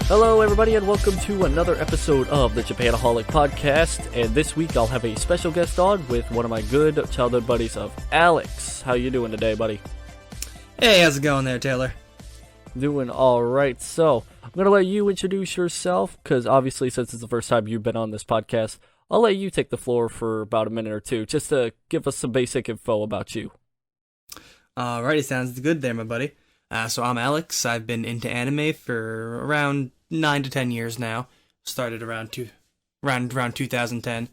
Hello, everybody, and welcome to another episode of the Japanaholic Podcast. And this week, I'll have a special guest on with one of my good childhood buddies of Alex. How you doing today, buddy? Hey, how's it going there, Taylor? Doing all right. So, I'm going to let you introduce yourself, because obviously, since it's the first time you've been on this podcast, I'll let you take the floor for about a minute or two, just to give us some basic info about you. Alrighty, sounds good there, my buddy. So I'm Alex. I've been into anime for around 9 to 10 years now. Started around 2010.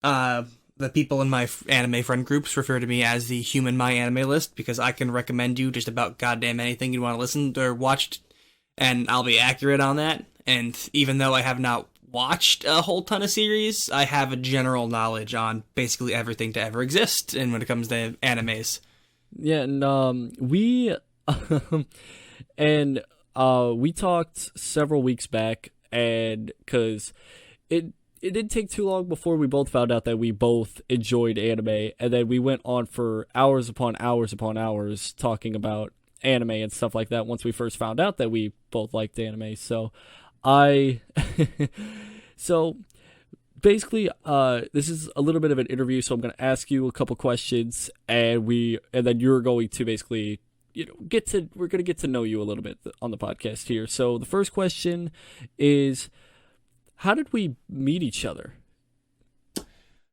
The people in my anime friend groups refer to me as the human my anime list because I can recommend you just about goddamn anything you want to listen to or watch, and I'll be accurate on that. And even though I have not watched a whole ton of series, I have a general knowledge on basically everything to ever exist. And when it comes to animes, yeah, and we we talked several weeks back, and because it didn't take too long before we both found out that we both enjoyed anime, and then we went on for hours upon hours upon hours talking about anime and stuff like that once we first found out that we both liked anime. So so basically, this is a little bit of an interview, so I'm going to ask you a couple questions, and then you're going to basically, we're going to get to know you a little bit on the podcast here. So the first question is, how did we meet each other?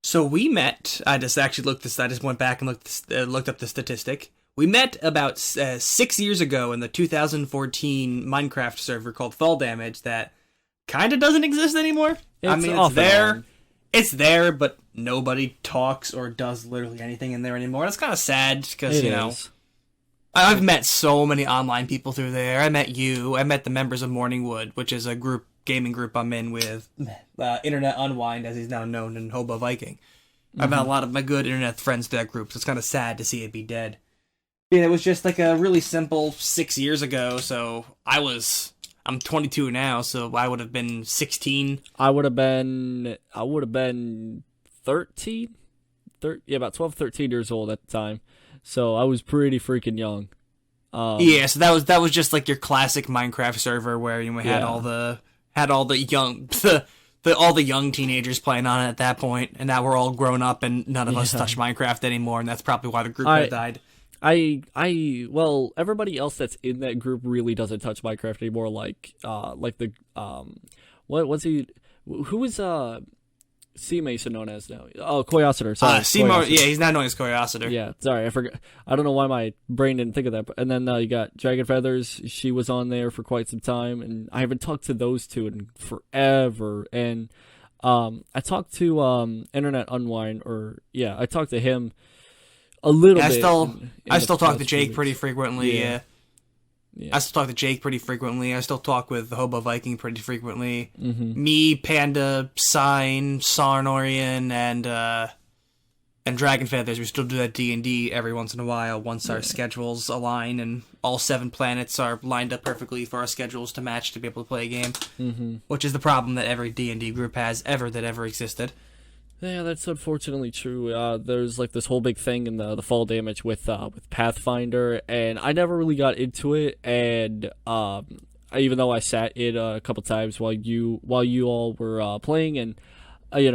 So we met. I just went back and looked up the statistic. We met about 6 years ago in the 2014 Minecraft server called Fall Damage that kind of doesn't exist anymore. It's there. It's there, but nobody talks or does literally anything in there anymore. It's kind of sad because, I've met so many online people through there. I met you. I met the members of Morningwood, which is a gaming group I'm in with Internet Unwind, as he's now known, and Hobo Viking. I've met a lot of my good internet friends to that group, so it's kind of sad to see it be dead. Yeah, it was just like a really simple 6 years ago, so I'm 22 now, so I would have been 16. I would have been 13? About 12, 13 years old at the time. So I was pretty freaking young. So that was just like your classic Minecraft server where we had all the young teenagers playing on it at that point, and now we're all grown up and none of us touch Minecraft anymore, and that's probably why the group had died. Well, everybody else that's in that group really doesn't touch Minecraft anymore. Who was Sea Mason known as now? Oh, Koyasuter. Sorry, he's now known as Koyasuter. Yeah, sorry, I forgot. I don't know why my brain didn't think of that. And then you got Dragon Feathers. She was on there for quite some time, and I haven't talked to those two in forever. And I talked to Internet Unwind, I talked to him a little bit. I still talk to Jake pretty frequently. Yeah. I still talk to Jake pretty frequently. I still talk with the Hobo Viking pretty frequently. Mm-hmm. Me, Panda, Sign, Sarnorian, and Dragon Feathers. We still do that D&D every once in a while once our schedules align and all 7 planets are lined up perfectly for our schedules to match to be able to play a game. Mm-hmm. Which is the problem that every D&D group has that ever existed. Yeah, that's unfortunately true. There's like this whole big thing in the Fall Damage with Pathfinder, and I never really got into it. And even though I sat in a couple times while you all were playing, and it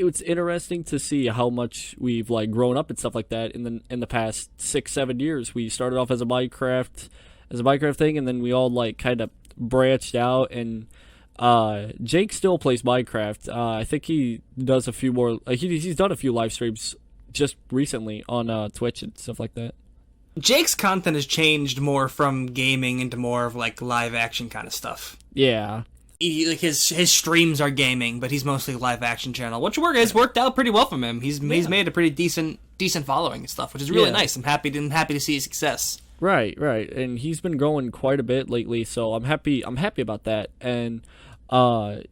was interesting to see how much we've grown up and stuff like that in the past 6-7 years. We started off as a Minecraft thing, and then we all kind of branched out and. Jake still plays Minecraft. I think he does a few more. He's done a few live streams just recently on Twitch and stuff like that. Jake's content has changed more from gaming into more of live action kind of stuff. Yeah, his streams are gaming, but he's mostly live action channel, which has worked out pretty well for him. He's made a pretty decent following and stuff, which is really nice. I'm happy to see his success. Right, and he's been growing quite a bit lately, so I'm happy about that. And it's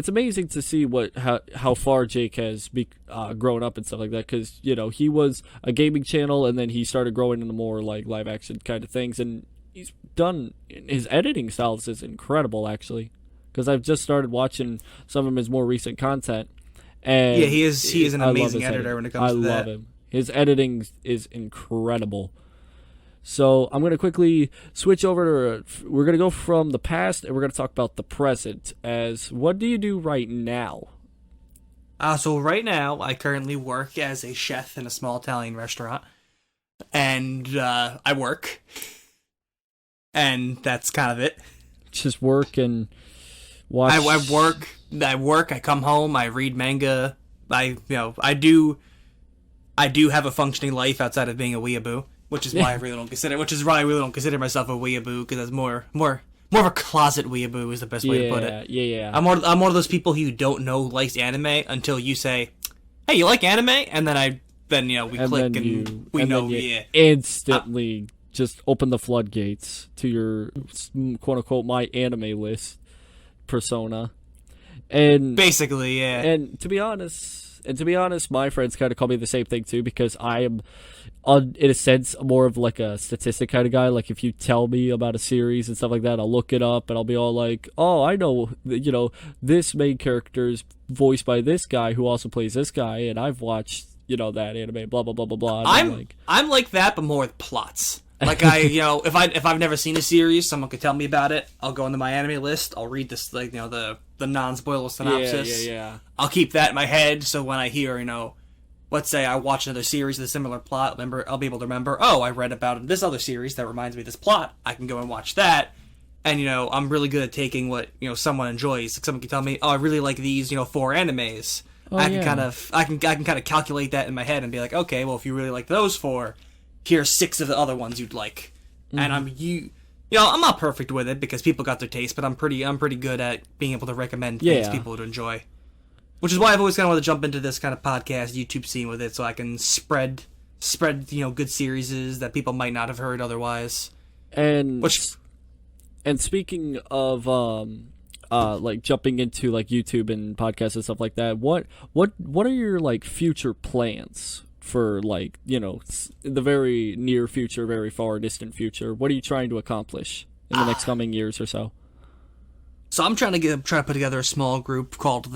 amazing to see how far Jake has grown up and stuff like that, because he was a gaming channel and then he started growing into more live action kind of things, and his editing styles is incredible actually, because I've just started watching some of his more recent content, and he is an amazing editor when it comes to that. I love him. His editing is incredible. So I'm going to quickly switch over to, we're going to go from the past and we're going to talk about the present as what do you do right now? So right now, I currently work as a chef in a small Italian restaurant. And I work. And that's kind of it. Just work and watch. I work, I come home, I read manga. I do have a functioning life outside of being a weeaboo, which is why I really don't consider myself a weeaboo, because that's more of a closet weeaboo is the best way to put it. Yeah. I'm one of those people who you don't know likes anime until you say, "Hey, you like anime?" And then we click and we know. Instantly just open the floodgates to your quote unquote my anime list persona. And basically, yeah. And to be honest, my friends kind of call me the same thing too, because I am, in a sense, more of like a statistic kind of guy. Like if you tell me about a series and stuff like that, I'll look it up and I'll be all like, "Oh, I know, this main character is voiced by this guy who also plays this guy, and I've watched, that anime, blah blah blah blah blah." I'm like that, but more with plots. Like if I've never seen a series, someone could tell me about it. I'll go into my anime list. I'll read this, the non-spoiler synopsis. Yeah. I'll keep that in my head, so when I hear, let's say I watch another series with a similar plot, I'll be able to remember, oh, I read about this other series that reminds me of this plot. I can go and watch that. And, I'm really good at taking what, someone enjoys. Like someone can tell me, oh, I really like these, 4 animes. I can kind of calculate that in my head and be like, okay, well, if you really like those 4, here's 6 of the other ones you'd like. Mm-hmm. And I'm not perfect with it because people got their taste, but I'm pretty good at being able to recommend things people would enjoy. Which is why I've always kind of wanted to jump into this kind of podcast, YouTube scene with it, so I can spread good series that people might not have heard otherwise. And speaking of like jumping into like YouTube and podcasts and stuff like that, what are your like future plans for like the very near future, very far distant future? What are you trying to accomplish in the next coming years or so? So I'm trying to put together a small group called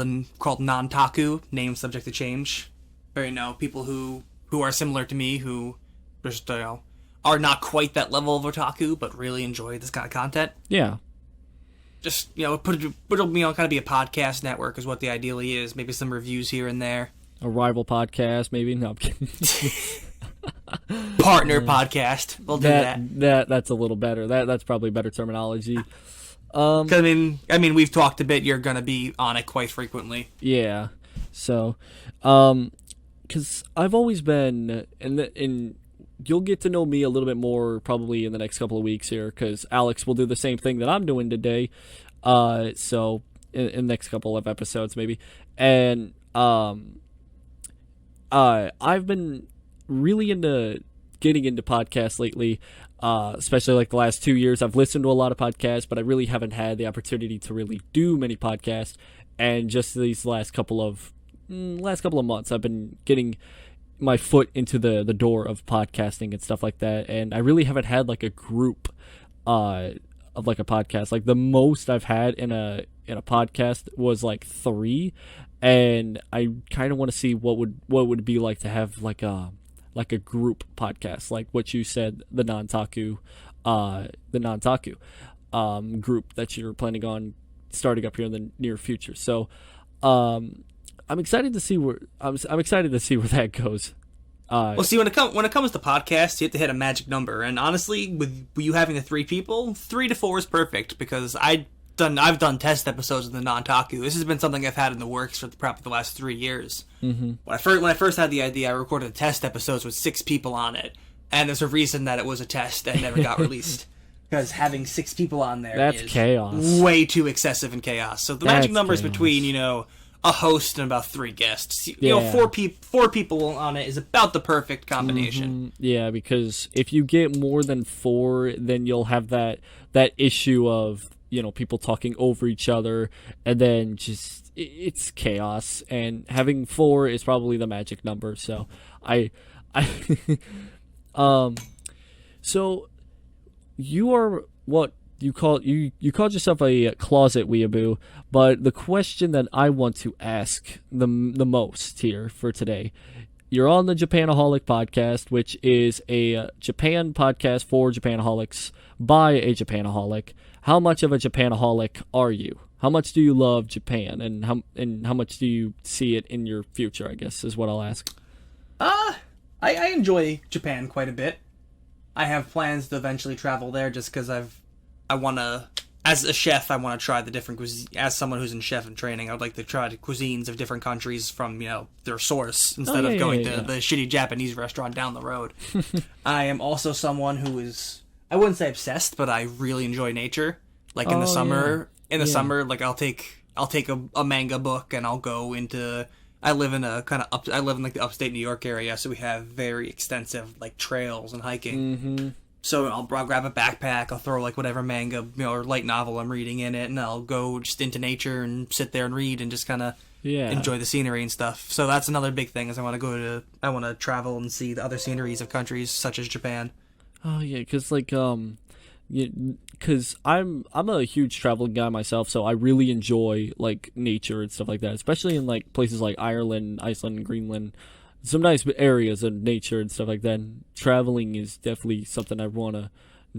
Non-Taku, name subject to change. Or people who are similar to me, who just are not quite that level of otaku, but really enjoy this kind of content. Yeah. Just it'll kind of be a podcast network is what the ideally is. Maybe some reviews here and there. A rival podcast, maybe. No, I'm kidding. Partner podcast. We'll do that. That's a little better. That's probably better terminology. I mean, we've talked a bit. You're gonna be on it quite frequently. Yeah. So, because I've always been, and you'll get to know me a little bit more probably in the next couple of weeks here, because Alex will do the same thing that I'm doing today. So in the next couple of episodes maybe, and I've been really into getting into podcasts lately. Especially like the last 2 years, I've listened to a lot of podcasts, but I really haven't had the opportunity to really do many podcasts. And just these last couple of months, I've been getting my foot into the door of podcasting and stuff like that. And I really haven't had like a group of like a podcast. Like the most I've had in a podcast was like 3, and I kind of want to see what would it be like to have like a group podcast, like what you said, the non-taku group that you're planning on starting up here in the near future. So I'm excited to see where that goes. Well, see, when it comes to podcasts, you have to hit a magic number, and honestly, with you having the 3 people, 3 to 4 is perfect, because I've done test episodes of the non-taku. This has been something I've had in the works for probably the last 3 years. Mm-hmm. When I first had the idea, I recorded test episodes with 6 people on it, and there's a reason that it was a test that never got released. Because having 6 people on there is chaos. Way too excessive in chaos. So the magic number is between a host and about 3 guests. Four people on it is about the perfect combination. Mm-hmm. Yeah, because if you get more than 4, then you'll have that issue of people talking over each other, and then just it's chaos. And having 4 is probably the magic number. So so you are what you called yourself a closet weeaboo, but the question that I want to ask the most here for today, you're on the Japanaholic Podcast, which is a Japan podcast for Japanaholics by a Japanaholic. How much of a Japanaholic are you? How much do you love Japan, and how much do you see it in your future, I guess, is what I'll ask. I enjoy Japan quite a bit. I have plans to eventually travel there just because I want to, as a chef, I want to try the different cuisines. As someone who's in chef and training, I would like to try the cuisines of different countries from, their source instead of going to the shitty Japanese restaurant down the road. I am also someone who is, I wouldn't say obsessed, but I really enjoy nature. Like in the summer, like I'll take a manga book and I'll go into. I live in like the upstate New York area, so we have very extensive like trails and hiking. Mm-hmm. So I'll grab a backpack, I'll throw like whatever manga or light novel I'm reading in it, and I'll go just into nature and sit there and read and just kind of enjoy the scenery and stuff. So that's another big thing is I want to travel and see the other sceneries of countries such as Japan. Oh yeah, because because I'm a huge traveling guy myself, so I really enjoy like nature and stuff like that, especially in like places like Ireland, Iceland, and Greenland. Some nice areas of nature and stuff like that. And traveling is definitely something I want to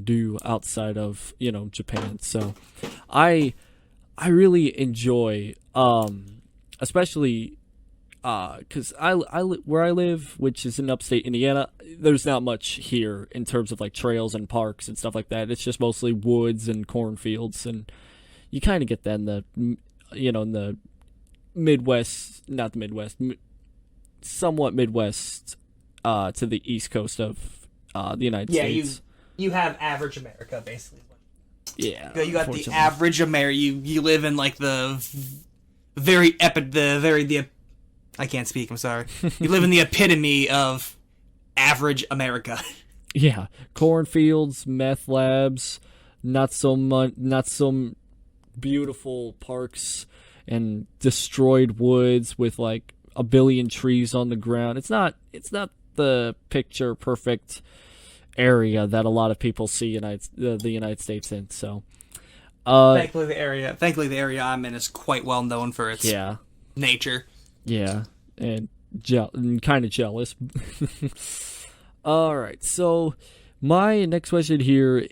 do outside of Japan. So I really enjoy, especially because where I live, which is in upstate Indiana, there's not much here in terms of like trails and parks and stuff like that. It's just mostly woods and cornfields, and you kind of get that in the in the Midwest, not the Midwest, somewhat Midwest to the East Coast of the United States. Yeah, you have average America basically. Yeah, you got the average America. You live in like the very I can't speak. I'm sorry. You live in the epitome of average America. Yeah, cornfields, meth labs, not some beautiful parks, and destroyed woods with like a billion trees on the ground. It's not the picture perfect area that a lot of people see the United States in. So, thankfully the area I'm in is quite well known for its nature. Yeah, and kind of jealous. All right, so my next question here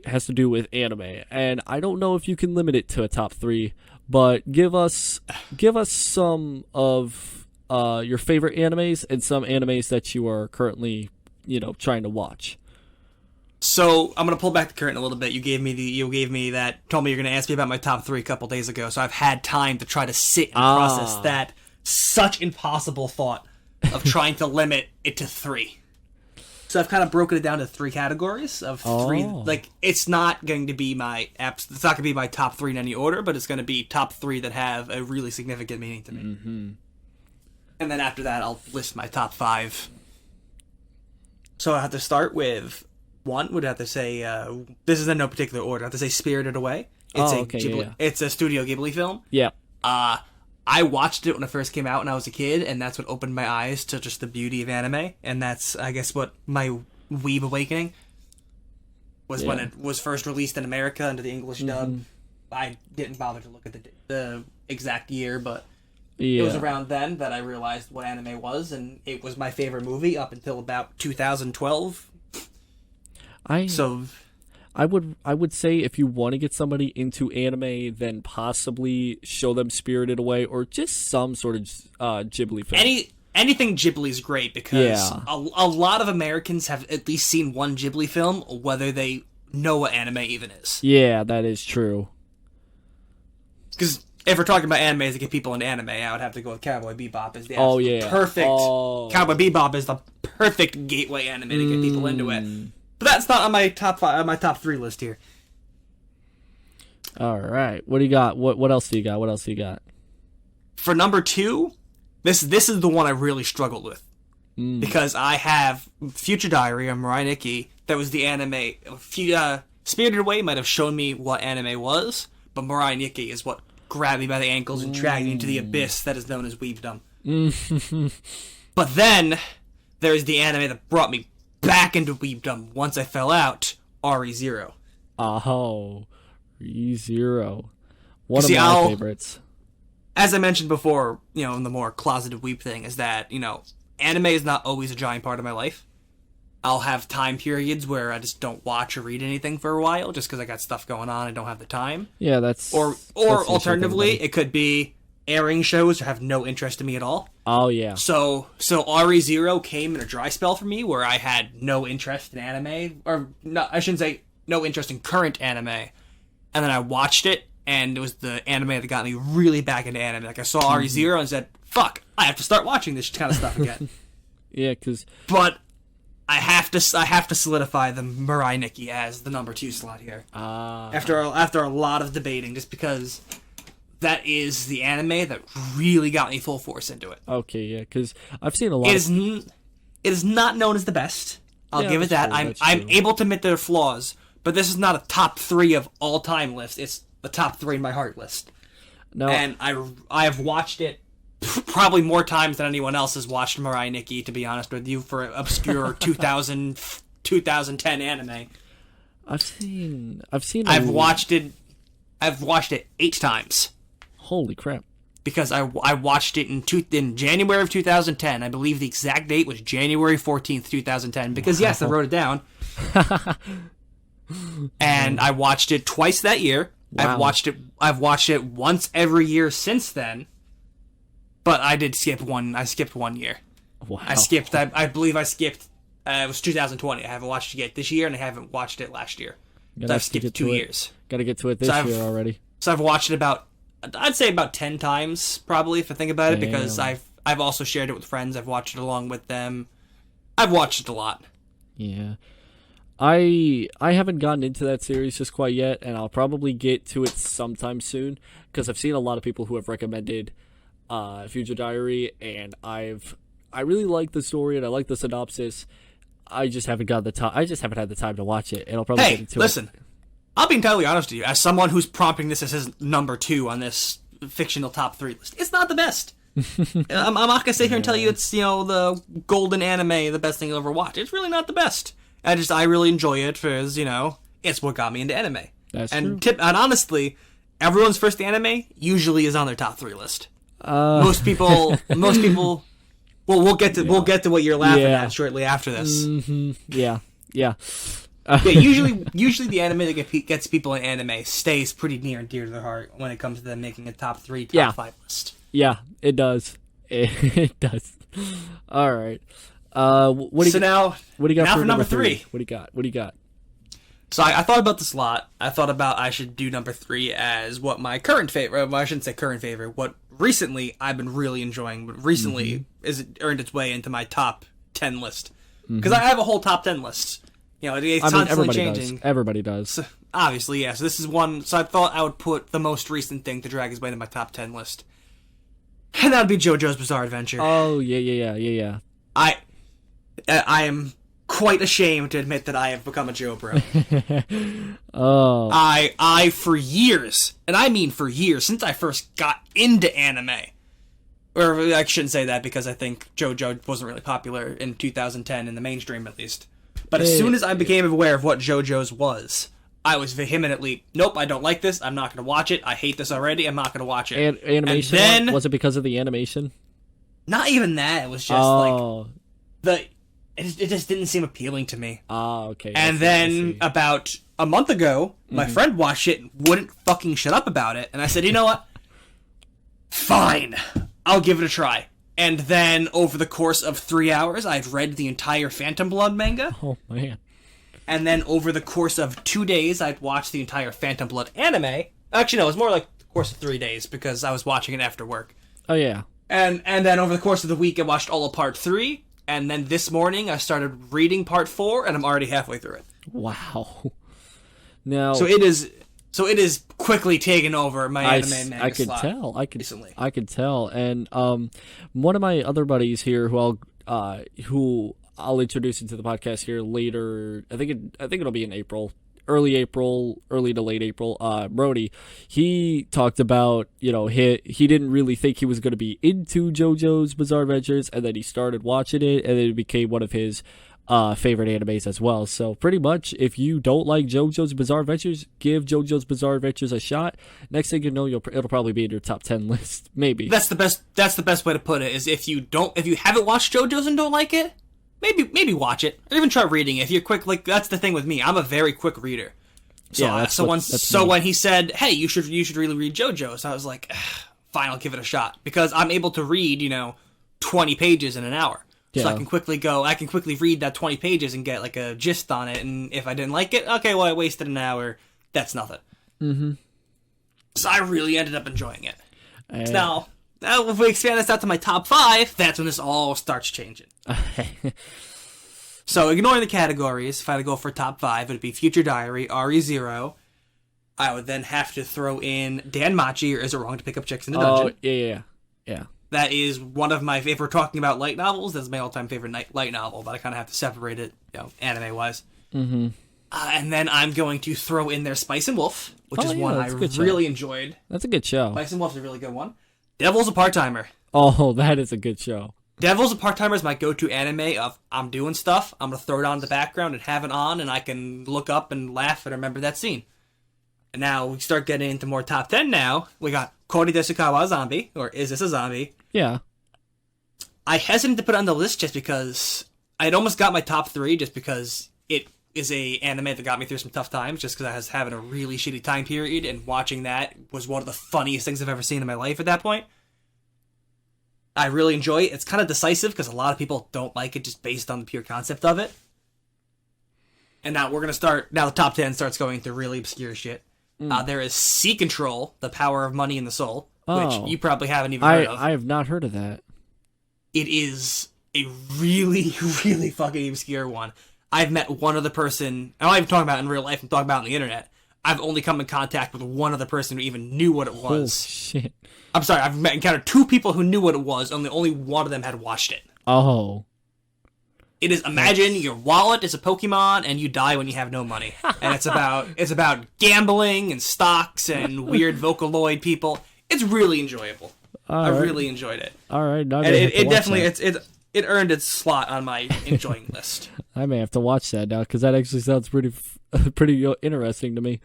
has to do with anime, and I don't know if you can limit it to a top 3, but give us some of your favorite animes and some animes that you are currently trying to watch. So I'm gonna pull back the curtain a little bit. You told me you're gonna ask me about my top 3 a couple days ago, so I've had time to try to sit and process that such impossible thought of trying to limit it to 3. So I've kind of broken it down to 3 categories of 3. Like it's not going to be it's not gonna be my top 3 in any order, but it's gonna be top 3 that have a really significant meaning to me. Mm-hmm. And then after that, I'll list my top 5. So I have to start with 1. Would have to say this is in no particular order. I have to say Spirited Away. It's it's a Studio Ghibli film. Yeah. I watched it when it first came out when I was a kid, and that's what opened my eyes to just the beauty of anime. And that's, I guess, what my weeb awakening was when it was first released in America under the English dub. I didn't bother to look at the exact year, but it was around then that I realized what anime was, and it was my favorite movie up until about 2012. I would say if you want to get somebody into anime, then possibly show them Spirited Away or just some sort of Ghibli film. Anything Ghibli is great because a lot of Americans have at least seen one Ghibli film, whether they know what anime even is. Yeah, that is true. Because if we're talking about animes to get people into anime, I would have to go with Cowboy Bebop as the perfect. Cowboy Bebop is the perfect gateway anime to get people into it. But that's not on my top 5, on my top 3 list here. All right, what do you got? What else do you got? For number 2, this is the one I really struggled with because I have Future Diary of Mirai Nikki. That was the anime. Spirited Away might have shown me what anime was, but Mirai Nikki is what grabbed me by the ankles and dragged me into the abyss that is known as weebdom. But then there's the anime that brought me back into weebdom once I fell out, Re:Zero. Oh, Re:Zero. One of my favorites. As I mentioned before, in the more closeted weeb thing is that, anime is not always a giant part of my life. I'll have time periods where I just don't watch or read anything for a while just because I got stuff going on and don't have the time. Yeah, that's... Or that's alternatively, it could be airing shows that have no interest in me at all. Oh, yeah. So RE0 came in a dry spell for me where I had no interest in anime, or no, I shouldn't say no interest in current anime. And then I watched it, and it was the anime that got me really back into anime. Like, I saw RE0 and said, fuck, I have to start watching this kind of stuff again. Yeah, because... But... I have to solidify the Mirai Nikki as the number 2 slot here. After a lot of debating, just because that is the anime that really got me full force into it. Okay, yeah, because I've seen a lot. It is not known as the best. I'll give it that. True, I'm able to admit there are flaws, but this is not a top 3 of all time list. It's the top 3 in my heart list. No, and I have watched it probably more times than anyone else has watched Mirai Nikki, to be honest with you, for obscure 2010 anime. I've watched it 8 times. Holy crap. Because I watched it in January of 2010. I believe the exact date was January 14th, 2010. Because yes, I wrote it down. And I watched it twice that year. Wow. I've watched it once every year since then. But I did skip one. I skipped 1 year. Wow. I believe I skipped. It was 2020. I haven't watched it yet this year, and I haven't watched it last year. So I've skipped 2 years. Got to get to it this year already. So I've watched it I'd say about 10 times, probably, if I think about it, because I've also shared it with friends. I've watched it along with them. I've watched it a lot. Yeah. I haven't gotten into that series just quite yet, and I'll probably get to it sometime soon, because I've seen a lot of people who have recommended Future Diary, and I really like the story and I like the synopsis. I just haven't got the time. I just haven't had the time to watch it, and I'll probably get into listen, I'll be entirely honest with you. As someone who's prompting this as his number 2 on this fictional top 3 list, it's not the best. I'm not gonna sit here and tell you it's the golden anime, the best thing you'll ever watch. It's really not the best. I really enjoy it because it's what got me into anime. That's true. And honestly, everyone's first anime usually is on their top 3 list. Most people. Well, we'll get to what you're laughing at shortly after this. Mm-hmm. Yeah. Yeah. Usually the anime that gets people in anime stays pretty near and dear to their heart when it comes to them making a top 3, top 5 list. Yeah, it does. It does. All right. What do you got for number 3? What do you got? So I thought about this a lot. I thought about I should do number 3 as what my current favorite. Well, I shouldn't say current favorite. What recently I've been really enjoying, but recently is earned its way into my top 10 list. Because I have a whole top 10 list. It's constantly changing. Everybody does. So, obviously, yeah. So this is one. So I thought I would put the most recent thing to drag his way into my top 10 list, and that would be JoJo's Bizarre Adventure. Oh yeah. I am quite ashamed to admit that I have become a Joe bro. Oh. I for years, and I mean for years, since I first got into anime, or I shouldn't say that because I think JoJo wasn't really popular in 2010 in the mainstream at least. But as soon as I became aware of what JoJo's was, I was vehemently, nope, I don't like this. I'm not going to watch it. I hate this already. I'm not going to watch it. And animation? And then, was it because of the animation? Not even that. It was just it just didn't seem appealing to me. Oh, okay. And then about a month ago, my friend watched it and wouldn't fucking shut up about it. And I said, you know what? Fine. I'll give it a try. And then over the course of 3 hours, I'd read the entire Phantom Blood manga. Oh, man. And then over the course of 2 days, I'd watched the entire Phantom Blood anime. Actually, no, it was more like the course of 3 days because I was watching it after work. Oh, yeah. And then over the course of the week, I watched all of Part 3. And then this morning, I started reading Part 4, and I'm already halfway through it. Wow. Now, So it is quickly taking over my anime manga I could slot tell. recently. I could tell. And one of my other buddies here who I'll introduce into the podcast here later. I think it'll be in April, early to late April. Brody, he talked about he didn't really think he was going to be into JoJo's Bizarre Adventures, and then he started watching it, and then it became one of his favorite animes as well. So pretty much, if you don't like JoJo's Bizarre Adventures, give JoJo's Bizarre Adventures a shot. Next thing you know, it'll probably be in your top 10 list, maybe. That's the best way to put it. Is if you haven't watched JoJo's and don't like it, maybe watch it or even try reading it. If you're quick, like that's the thing with me. I'm a very quick reader. So when he said, "Hey, you should really read JoJo's," I was like, "Fine, I'll give it a shot," because I'm able to read 20 pages in an hour. So I can quickly read that 20 pages and get like a gist on it. And if I didn't like it, okay, well, I wasted an hour. That's nothing. Mm-hmm. So I really ended up enjoying it. Now, if we expand this out to my top 5, that's when this all starts changing. So ignoring the categories, if I had to go for top 5, it would be Future Diary, RE0. I would then have to throw in Dan Machi, or Is It Wrong to Pick Up Chicks in the Dungeon? Oh, yeah. That is one of my, if we're talking about light novels, that's my all-time favorite light novel, but I kind of have to separate it, anime-wise. Mm-hmm. And then I'm going to throw in there Spice and Wolf, which is one I really enjoyed. That's a good show. Spice and Wolf is a really good one. Devil's a Part-Timer. Oh, that is a good show. Devil's a Part-Timer is my go-to anime of I'm doing stuff, I'm going to throw it on in the background and have it on, and I can look up and laugh and remember that scene. And now we start getting into more top 10 now. We got Kori Desukawa Zombie, or Is This a Zombie? Yeah. I hesitate to put it on the list just because I'd almost got my top 3 just because it is a anime that got me through some tough times just because I was having a really shitty time period, and watching that was one of the funniest things I've ever seen in my life at that point. I really enjoy it. It's kind of decisive because a lot of people don't like it just based on the pure concept of it. And now the top 10 starts going through really obscure shit. There is Sea Control, The Power of Money in the Soul, which you probably haven't even heard of. I have not heard of that. It is a really, really fucking obscure one. I've met one other person. I'm not even talking about in real life. I'm talking about on the internet. I've only come in contact with one other person who even knew what it was. Oh, shit. I'm sorry. I've encountered 2 people who knew what it was, and only one of them had watched it. Oh. It is, imagine your wallet is a Pokemon and you die when you have no money. And it's about gambling and stocks and weird Vocaloid people. It's really enjoyable. I really enjoed it. All right. And it definitely, it earned its slot on my enjoying list. I may have to watch that now because that actually sounds pretty interesting to me.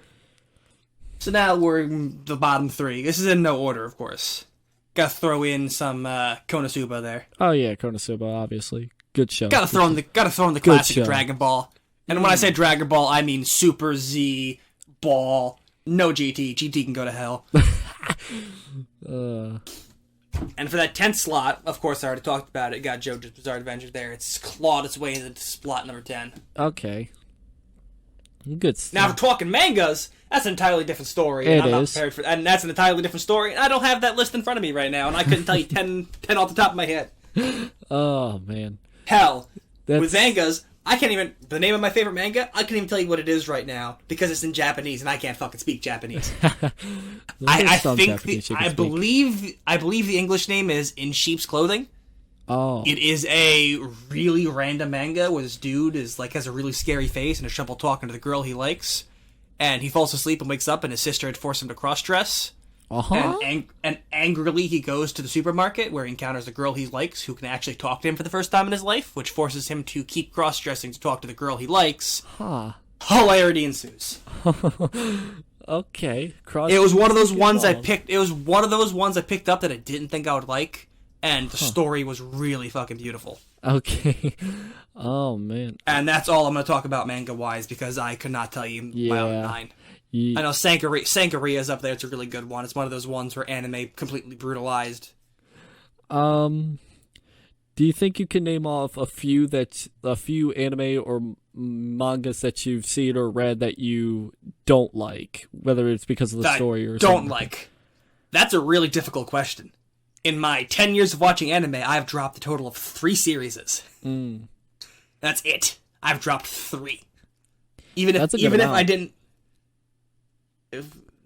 So now we're in the bottom 3. This is in no order, of course. Gotta throw in some Konosuba there. Oh yeah, Konosuba, obviously. Good show. Gotta throw in the classic Dragon Ball. And when I say Dragon Ball, I mean Super Z, Ball, no GT. GT can go to hell. And for that 10th slot, of course, I already talked about it. Got JoJo's Bizarre Adventure there. It's clawed its way into slot number 10. Okay. Good stuff. Now, if we're talking mangas, that's an entirely different story. And I'm not prepared for, and that's an entirely different story. I don't have that list in front of me right now, and I couldn't tell you 10 off the top of my head. Oh, man. Hell, with mangas, I can't even, the name of my favorite manga, I can't even tell you what it is right now because it's in Japanese and I can't fucking speak Japanese. I believe the English name is In Sheep's Clothing. Oh. It is a really random manga where this dude is like has a really scary face and is trouble talking to the girl he likes, and he falls asleep and wakes up and his sister had forced him to cross-dress. Uh-huh. And angrily he goes to the supermarket where he encounters a girl he likes who can actually talk to him for the first time in his life, which forces him to keep cross-dressing to talk to the girl he likes. Huh. Hilarity ensues. Okay. It was one of those ones I picked. It was one of those ones I picked up that I didn't think I would like, and the story was really fucking beautiful. Okay. Oh man. And that's all I'm going to talk about manga-wise because I could not tell you my own mind. I know Sankaria is up there. It's a really good one. It's one of those ones where anime completely brutalized. Do you think you can name off a few anime or mangas that you've seen or read that you don't like, whether it's because of the story or something? Don't like. That's a really difficult question. In my 10 years of watching anime, I've dropped a total of 3 series. That's it. I've dropped 3. Even if I didn't.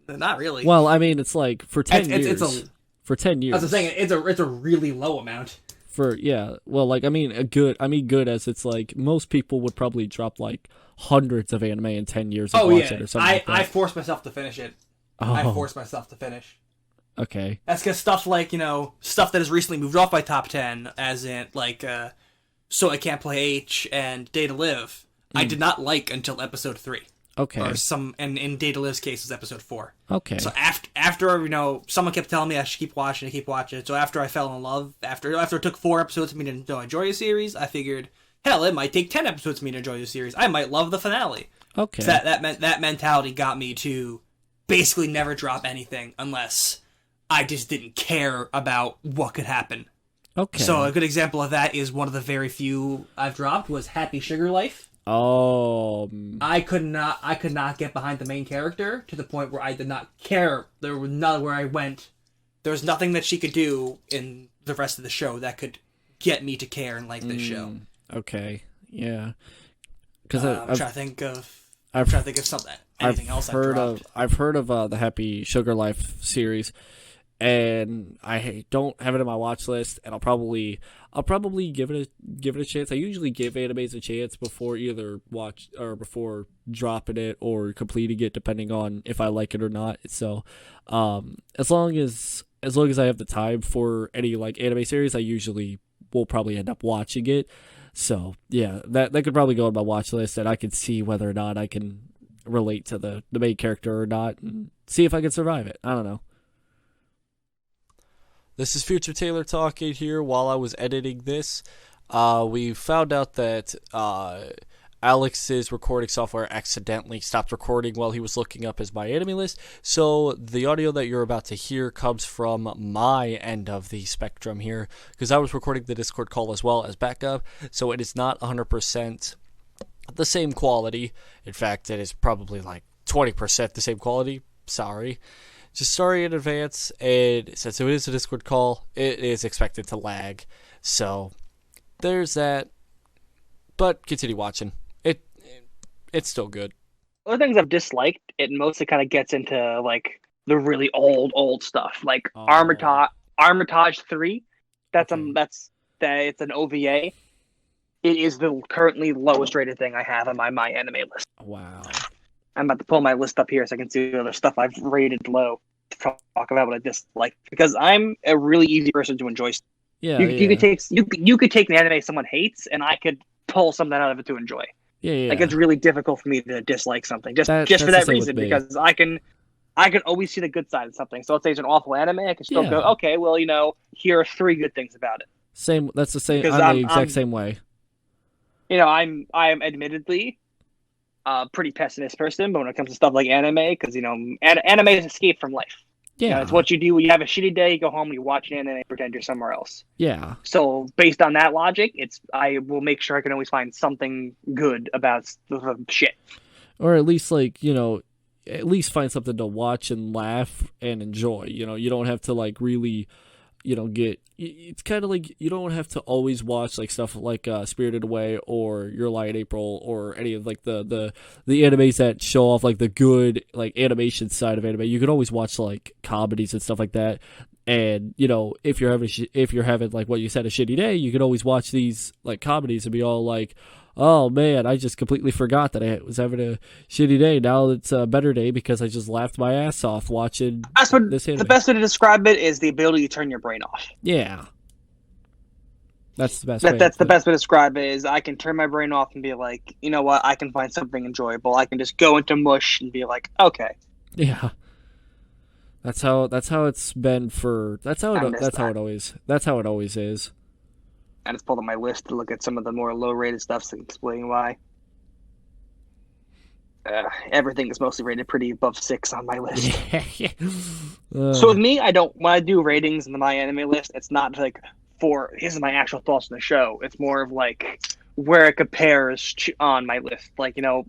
Not really. Well, I mean, it's like for 10 years. For 10 years. I was saying it's a really low amount. Well, like I mean good as it's like most people would probably drop like hundreds of anime in 10 years of watching it or something like that. I forced myself to finish it. I forced myself to finish. Okay. That's because stuff like, stuff that has recently moved off my top 10, as in like So I Can't Play H and Day to Live, I did not like until episode 3. Okay. Or and in Day to Live's case, it was episode 4. Okay. So after someone kept telling me I should keep watching it. So after I fell in love, after it took 4 episodes for me to enjoy a series, I figured, hell, it might take 10 episodes for me to enjoy the series. I might love the finale. Okay. So that mentality got me to basically never drop anything unless I just didn't care about what could happen. Okay. So a good example of that is one of the very few I've dropped was Happy Sugar Life. Oh. I could not get behind the main character to the point where I did not care. There was none where I went. There was nothing that she could do in the rest of the show that could get me to care and like this show. Okay. Yeah. Because I'm trying to think of something. Anything else I've dropped. I've heard of the Happy Sugar Life series, and I don't have it on my watch list, and I'll probably give it a chance. I usually give animes a chance before either before dropping it or completing it, depending on if I like it or not. So, as long as I have the time for any like anime series, I usually will probably end up watching it. So yeah, that could probably go on my watch list, and I can see whether or not I can relate to the main character or not, and see if I can survive it. I don't know. This is Future Taylor talking here. While I was editing this, we found out that Alex's recording software accidentally stopped recording while he was looking up his My Anime list. So the audio that you're about to hear comes from my end of the spectrum here, because I was recording the Discord call as well as backup. So it is not 100% the same quality. In fact, it is probably like 20% the same quality. Sorry. Just sorry in advance, and since it is a Discord call, it is expected to lag. So, there's that. But continue watching. It's still good. Other things I've disliked, it mostly kind of gets into, like, the really old stuff. Like, Armitage 3, it's an OVA. It is the currently lowest rated thing I have on my Anime list. Wow. I'm about to pull my list up here so I can see the other stuff I've rated low to talk about what I dislike, because I'm a really easy person to enjoy. Yeah, you could take an anime someone hates, and I could pull something out of it to enjoy. Yeah. Like, it's really difficult for me to dislike something just for that reason, because I can always see the good side of something. So let's say it's an awful anime, I can still go, okay, well, here are 3 good things about it. Same. That's the same. I'm the exact same way. I am admittedly a pretty pessimist person, but when it comes to stuff like anime, because anime is escape from life. Yeah, it's what you do when you have a shitty day. You go home, you watch anime, and pretend you're somewhere else. Yeah. So based on that logic, I will make sure I can always find something good about the shit, or at least at least find something to watch and laugh and enjoy. You don't have to like really, it's kind of like you don't have to always watch like stuff like Spirited Away or Your Lie in April or any of like the animes that show off like the good like animation side of anime. You can always watch like comedies and stuff like that. And if you're having like what you said, a shitty day, you can always watch these like comedies and be all like, oh man, I just completely forgot that I was having a shitty day. Now it's a better day because I just laughed my ass off watching this anime. The best way to describe it is the ability to turn your brain off. Yeah. That's the best way. That's the best way to describe it, is I can turn my brain off and be like, you know what, I can find something enjoyable. I can just go into mush and be like, okay. Yeah. That's how it's been for that's how it always is. I just pulled up my list to look at some of the more low-rated stuff, so explaining why. Everything is mostly rated pretty above 6 on my list. So with me, when I do ratings in my anime list, it's not like here's my actual thoughts on the show. It's more of like where it compares on my list. Like, a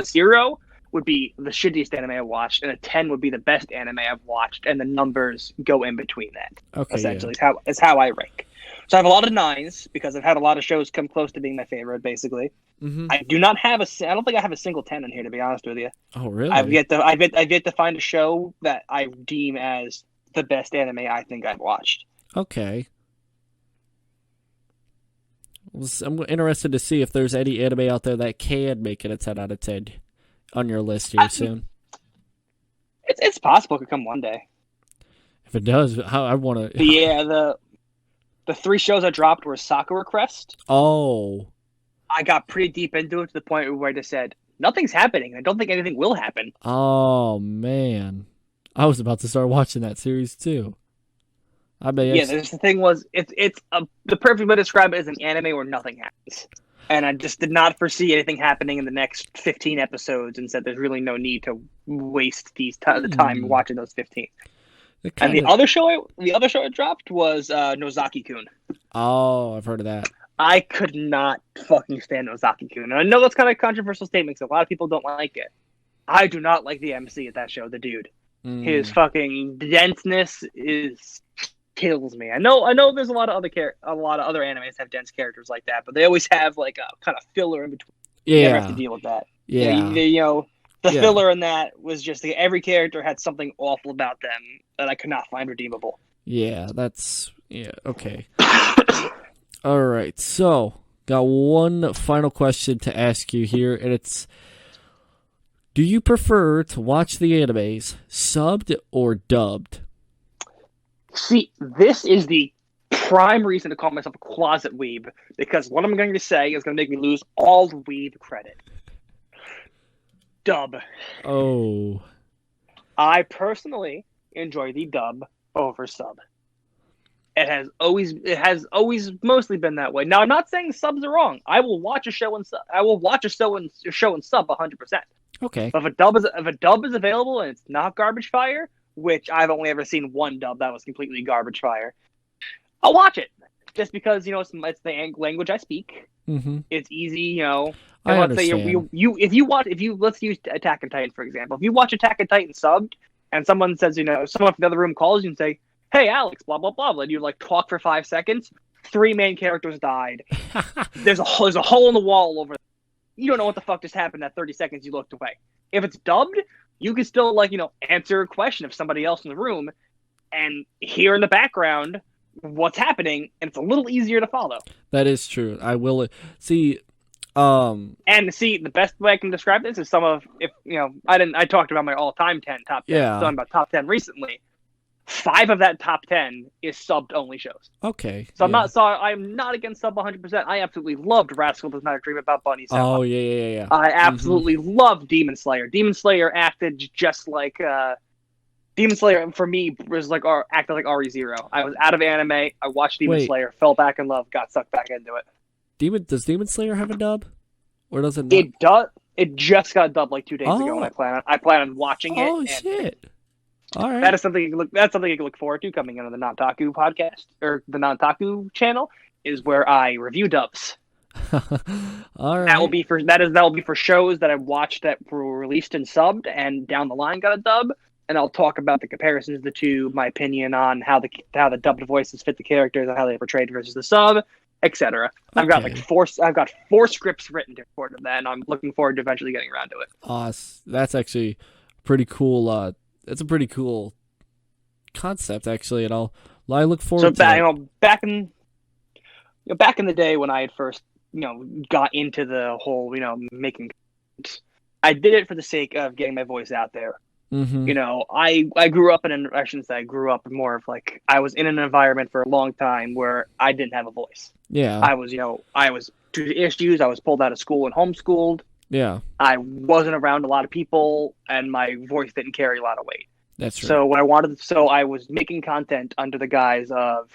0 would be the shittiest anime I've watched, and a 10 would be the best anime I've watched, and the numbers go in betwing that. Okay, essentially, is how I rank. So I have a lot of 9s because I've had a lot of shows come close to being my favorite, basically. Mm-hmm. I don't think I have a single 10 in here, to be honest with you. Oh, really? I've yet to find a show that I deem as the best anime I think I've watched. Okay. I'm interested to see if there's any anime out there that can make it a 10 out of 10 on your list here soon. It's possible it could come one day. If it does, I want to. Yeah, The 3 shows I dropped were Sakura Crest. Oh. I got pretty deep into it to the point where I just said, nothing's happening. I don't think anything will happen. Oh, man. I was about to start watching that series, too. I bet. Yeah, the thing was, it's the perfect way to describe it is an anime where nothing happens. And I just did not foresee anything happening in the next 15 episodes and said there's really no need to waste the time watching those 15. And the other show I dropped was Nozaki-kun. Oh, I've heard of that. I could not fucking stand Nozaki-kun. And I know that's kind of a controversial statement because a lot of people don't like it. I do not like the MC at that show, the dude. His fucking denseness kills me. I know there's a lot of other animes have dense characters like that, but they always have like a kind of filler in between. Yeah. You never have to deal with that. Yeah. The filler in that was just every character had something awful about them that I could not find redeemable. Yeah, okay. All right, so got one final question to ask you here, and it's, do you prefer to watch the animes subbed or dubbed? See, this is the prime reason to call myself a closet weeb, because what I'm going to say is going to make me lose all the weeb credit. Dub. Oh. I personally enjoy the dub over sub. It has always mostly been that way. Now, I'm not saying subs are wrong. I will watch a show and sub. I will watch a show and sub 100%. Okay. But if a dub is available and it's not garbage fire, which I've only ever seen one dub that was completely garbage fire, I'll watch it just because it's the language I speak. Mm-hmm. It's easy, And I let's say understand. let's use Attack on Titan for example. If you watch Attack on Titan subbed and someone says, someone from the other room calls you and say, "Hey Alex, blah blah blah," and you talk for 5 seconds, 3 main characters died. There's a hole in the wall over there. You don't know what the fuck just happened that 30 seconds you looked away. If it's dubbed, you can still answer a question of somebody else in the room and hear in the background what's happening, and it's a little easier to follow. That is true. I will see. The best way I can describe this is I talked about my all-time 10 top 10. Yeah. So I'm about top 10 recently. 5 of that top 10 is subbed only shows. Okay. So I'm not against sub 100%. I absolutely loved Rascal Does Not Dream About Bunny. Oh yeah. I absolutely loved Demon Slayer. Demon Slayer acted just like Demon Slayer for me was acted like RE0. I was out of anime. I watched Demon Slayer, fell back in love, got sucked back into it. Does Demon Slayer have a dub, or does it not? It does. It just got dubbed 2 days ago, and I plan on watching it. Oh shit! All right. That is something you can look forward to coming out of the Nantaku podcast or the Nantaku channel, is where I review dubs. All right. That will be for shows that I watched that were released and subbed, and down the line got a dub, and I'll talk about the comparisons of the two, my opinion on how the dubbed voices fit the characters and how they portrayed versus the sub, etc. I've got I've got 4 scripts written to record of that, and I'm looking forward to eventually getting around to it. That's actually pretty cool. It's a pretty cool concept, actually, and I look forward to it. Back in the day when I had first got into the whole making, I did it for the sake of getting my voice out there. Mm-hmm. I grew up I shouldn't say I grew up, more of I was in an environment for a long time where I didn't have a voice. Yeah. I was due to issues, I was pulled out of school and homeschooled. Yeah. I wasn't around a lot of people, and my voice didn't carry a lot of weight. That's true. So I was making content under the guise of,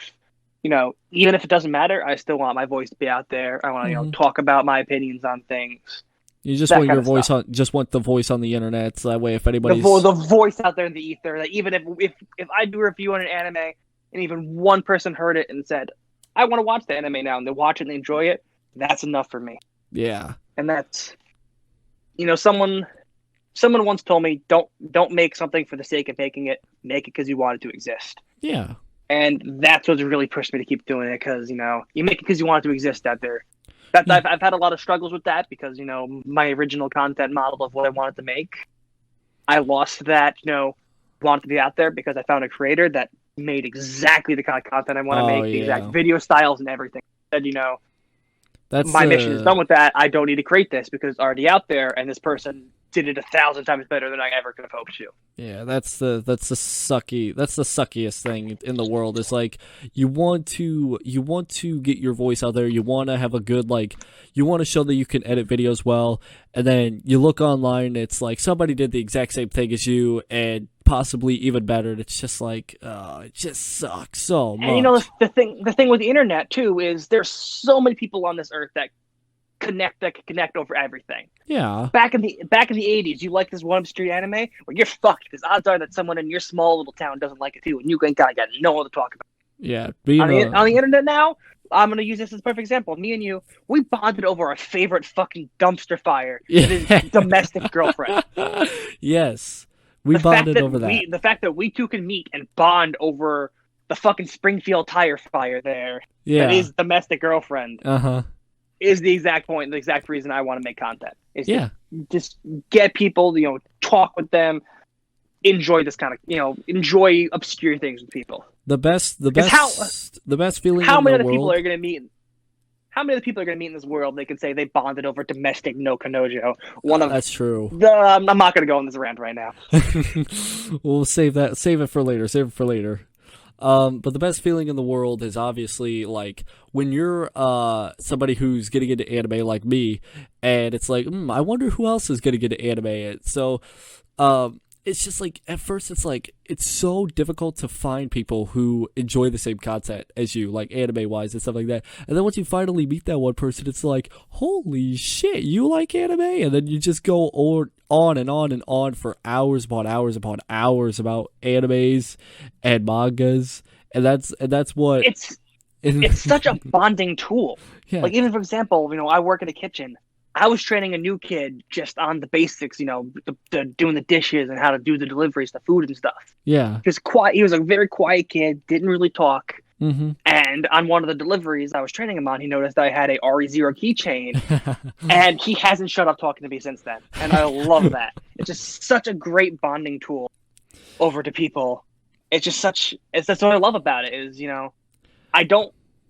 even if it doesn't matter, I still want my voice to be out there. I want to, talk about my opinions on things. You just want your voice want the voice on the internet, so that way if anybody's the voice out there in the ether, that even if I do a review on an anime and even one person heard it and said, "I want to watch the anime now," and they watch it and they enjoy it, that's enough for me. Yeah. And that's, someone once told me, don't make something for the sake of making it. Make it because you want it to exist. Yeah. And that's what's really pushed me to keep doing it, because, you make it because you want it to exist out there. I've had a lot of struggles with that because, my original content model of what I wanted to make, I lost that, wanted to be out there because I found a creator that made exactly the kind of content I want to make, the exact video styles and everything. Said, that's my mission is done with that. I don't need to create this because it's already out there, and this person did it 1,000 times better than I ever could have hoped to. Yeah, that's the suckiest thing in the world. Is like you want to get your voice out there. You want to have a good you want to show that you can edit videos well, and then you look online. It's like somebody did the exact same thing as you, and possibly even better. And it's just like, it just sucks so much. And the thing with the internet too is there's so many people on this earth that can connect over everything. Yeah. Back in the 80s, you like this one obscure anime, well, you're fucked because odds are that someone in your small little town doesn't like it too, and you ain't got no one to talk about. Yeah. On the internet now, I'm gonna use this as a perfect example. Me and you, we bonded over our favorite fucking dumpster fire, his domestic girlfriend. Yes, we bonded over that. The fact that we two can meet and bond over the fucking Springfield tire fire there. Yeah. That is domestic girlfriend. Is the exact point, the exact reason I want to make content. Is just get people, talk with them, enjoy this kind of, enjoy obscure things with people. The best feeling. How many in the other world? people are going to meet? How many other people are going to meet in this world? They can say they bonded over domestic no kanojo. That's true. I'm not going to go on this rant right now. We'll save that. Save it for later. But the best feeling in the world is obviously like when you're somebody who's getting into anime like me, and it's like, I wonder who else is getting into anime. So it's just like at first it's like it's so difficult to find people who enjoy the same content as you, like anime wise and stuff like that. And then once you finally meet that one person, it's like, holy shit, you like anime? And then you just go on and on and on for hours upon hours upon hours about animes and mangas, and that's what it's such a bonding tool. Yeah. Like even for example, I work in a kitchen. I was training a new kid just on the basics, the doing the dishes and how to do the deliveries, the food and stuff. Yeah. He was a very quiet kid, didn't really talk. Mm-hmm. And on one of the deliveries I was training him on, he noticed that I had a RE0 keychain, and he hasn't shut up talking to me since then. And I love that. It's just such a great bonding tool over to people. That's what I love about it is,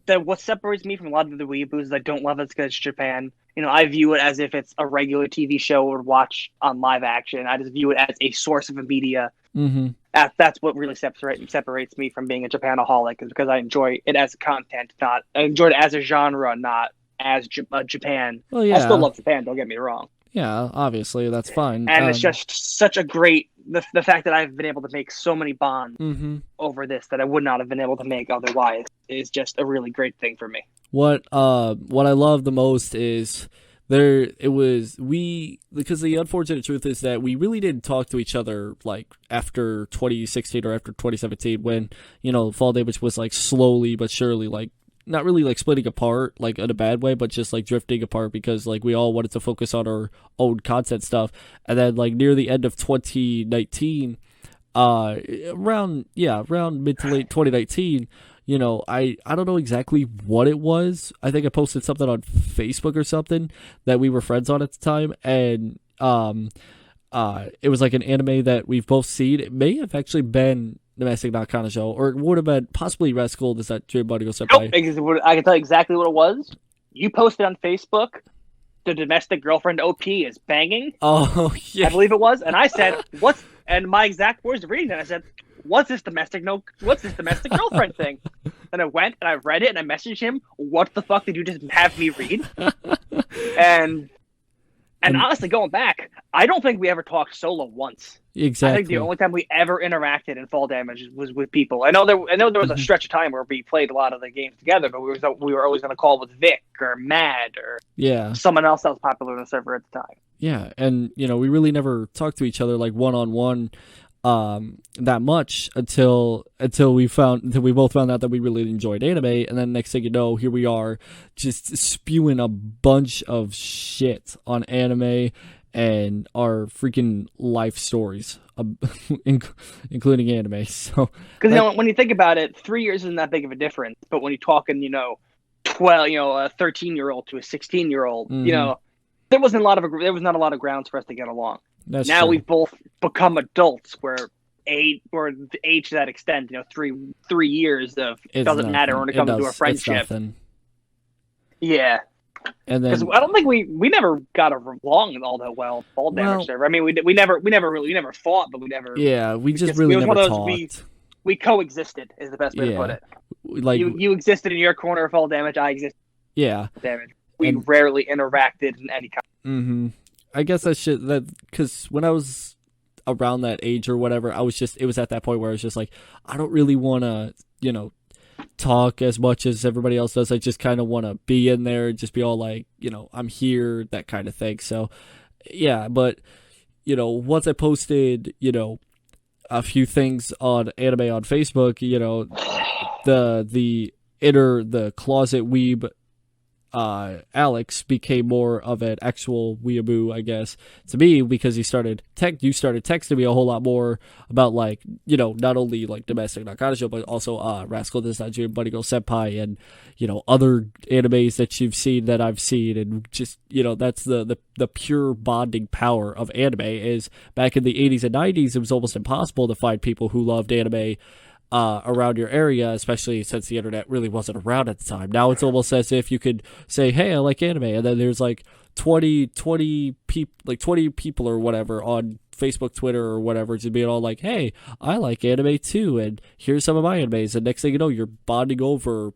what separates me from a lot of the weeaboos is I don't love it because it's Japan. I view it as if it's a regular TV show or watch on live action. I just view it as a source of a media. Mm-hmm. That's what really separates me from being a Japanaholic, is because I enjoy it as content, I enjoy it as a genre, not as Japan. Well, yeah. I still love Japan, don't get me wrong. Yeah, obviously, that's fine. And it's just such a great... The fact that I've been able to make so many bonds over this that I would not have been able to make otherwise is just a really great thing for me. What I love the most is because the unfortunate truth is that we really didn't talk to each other like after 2016 or after 2017 when, Fall Damage was like slowly but surely like not really like splitting apart like in a bad way, but just like drifting apart because like we all wanted to focus on our own content stuff. And then like near the end of 2019, around mid to late 2019, I don't know exactly what it was. I think I posted something on Facebook or something that we were friends on at the time, and it was like an anime that we've both seen. It may have actually been Domestic Not Kana Show, or it would have been possibly Red Skull. Does that Dream Body Go Senpai? Nope, I can tell you exactly what it was. You posted on Facebook, the domestic girlfriend OP is banging. Oh, yeah. I believe it was. And I said, and my exact words of reading it, I said, what's this domestic girlfriend thing? And I went and I read it and I messaged him, what the fuck did you just have me read? And honestly, going back, I don't think we ever talked solo once. Exactly. I think the only time we ever interacted in Fall Damage was with people. I know there was a stretch of time where we played a lot of the games together, but we were always going to call with Vic or Mad or someone else that was popular in the server at the time. Yeah, and we really never talked to each other like one-on-one that much until we both found out that we really enjoyed anime, and then next thing you know, here we are just spewing a bunch of shit on anime and our freaking life stories, including anime. So, because when you think about it, 3 years isn't that big of a difference. But when you're talking, 12, a 13-year-old to a 16-year-old, there was not a lot of grounds for us to get along. That's now true. We've both become adults, where age to that extent, 3 years of it doesn't matter when it comes to a friendship. It's yeah. And then because I don't think we never got along all that well. Fall damage server. I mean, we never fought, but we never. Yeah, we just really never talked. We coexisted is the best way to put it. Like you existed in your corner of fall damage. I existed. Yeah. Damage. We rarely interacted in any kind. Mm-hmm. I guess because when I was around that age or whatever, it was at that point where I was just like, I don't really want to, talk as much as everybody else does. I just kind of want to be in there, just be all like, I'm here, that kind of thing. So, yeah, but, once I posted, a few things on anime on Facebook, the closet weeb Alex became more of an actual weeaboo, I guess, to me, because you started texting me a whole lot more about, like, not only like domestic Nakanojo, but also Rascal Does Not June, Bunny Girl Senpai, and other animes that you've seen that I've seen, and just that's the pure bonding power of anime. Is back in the 80s and 90s, it was almost impossible to find people who loved anime around your area, especially since the internet really wasn't around at the time. Now it's almost as if you could say, hey, I like anime, and then there's like 20 people or whatever on Facebook, Twitter, or whatever, just being all like, hey, I like anime too, and here's some of my animes, and next thing you know, you're bonding over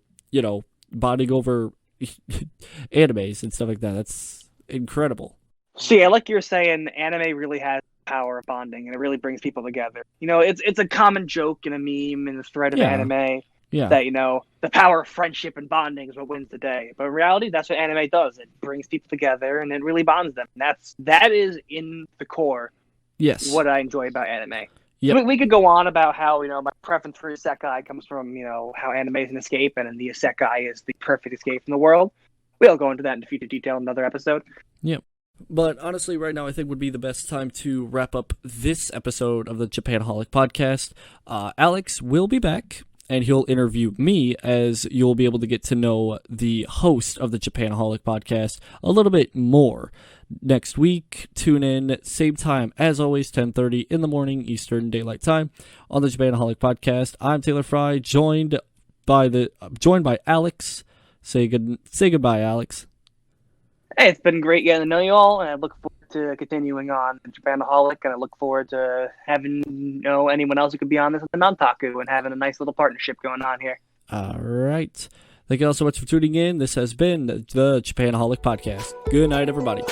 animes and stuff like that. That's incredible. See, like you're saying, anime really has power of bonding, and it really brings people together. It's a common joke and a meme in the thread of anime that the power of friendship and bonding is what wins the day. But in reality, that's what anime does. It brings people together and it really bonds them. And that is in the core. Yes, what I enjoy about anime. Yep. We could go on about how my preference for isekai comes from how anime is an escape, and the isekai is the perfect escape from the world. We'll go into that in future detail in another episode. Yep. But honestly, right now, I think would be the best time to wrap up this episode of the Japanaholic Podcast. Alex will be back, and he'll interview me, as you'll be able to get to know the host of the Japanaholic Podcast a little bit more. Next week, tune in, same time, as always, 10:30 in the morning, Eastern Daylight Time, on the Japanaholic Podcast. I'm Taylor Fry, joined by Alex. Say goodbye, Alex. Hey, it's been great getting to know you all, and I look forward to continuing on Japanaholic, and I look forward to having anyone else who could be on this with the Nantaku and having a nice little partnership going on here. All right. Thank you all so much for tuning in. This has been the Japanaholic Podcast. Good night, everybody.